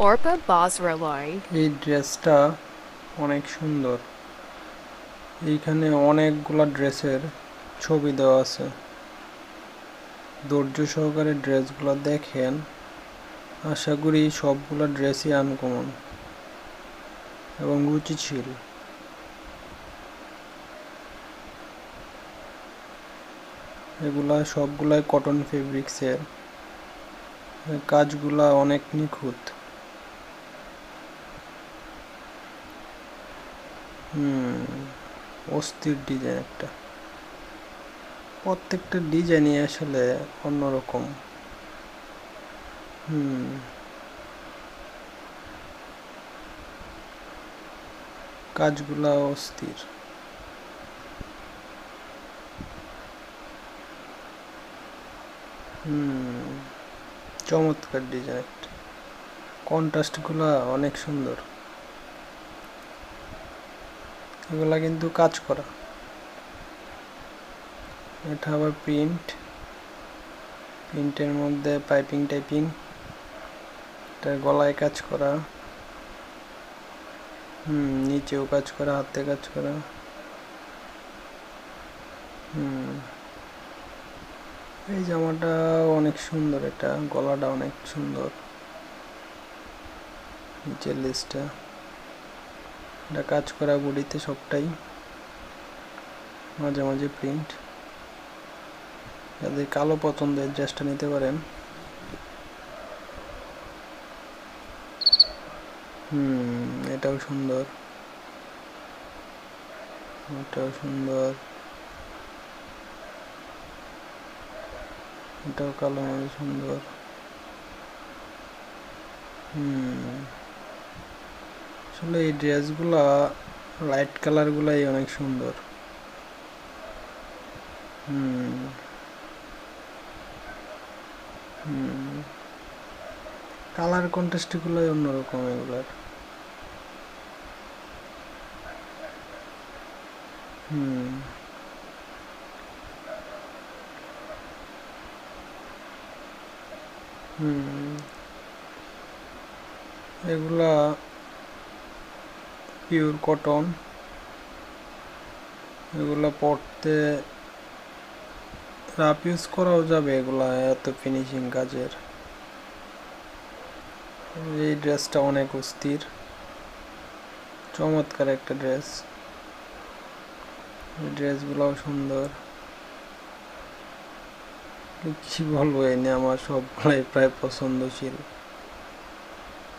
Orpa Bosraloy. এই ড্রেসটা অনেক সুন্দর। এইখানে অনেকগুলা ড্রেসের ছবি দেওয়া আছে। ধৈর্য সহকারে ড্রেসগুলো দেখেন। আশা করি সবগুলা ড্রেসই আনকমন এবং রুচিশীল। এগুলা সবগুলাই কটন ফেব্রিক্সের। কাজগুলা অনেক নিখুঁত। অস্থির ডিজাইন একটা। প্রত্যেকটা ডিজাইনই আসলে অন্যরকম। কাজগুলা অস্থির। চমৎকার ডিজাইন। কন্ট্রাস্টগুলা অনেক সুন্দর। এগুলা কিন্তু কাজ করা। এটা আবার প্রিন্টের মধ্যে পাইপিং টাইপিং। এটা গলায় কাজ করা। নিচেও কাজ করা, হাতে কাজ করা। এই জামাটা অনেক সুন্দর। এটা গলাটা অনেক সুন্দর। নিচের লেসটা এটা কাজ করা, বডিতে সবটাই। মাঝে মাঝে প্রিন্ট। যাদের কালো পছন্দের ড্রেসটা নিতে পারেন। এটাও সুন্দর। এটাও সুন্দর। এটাও কালো মাঝে সুন্দর। আসলে এই ড্রেসগুলা লাইট কালারগুলাই অনেক সুন্দর। কালার কন্ট্রাস্টগুলোই অন্যরকম এগুলার। এগুলা পিওর কটন। এগুলা পরতে রাফ ইউজ করাও যাবে। এগুলা এত ফিনিশিং কাজের। এই ড্রেসটা অনেক অস্থির, চমৎকার একটা ড্রেস। এই ড্রেসগুলোও সুন্দর। কি বলবো, এই নিয়ে আমার সবগুলাই প্রায় পছন্দশীল।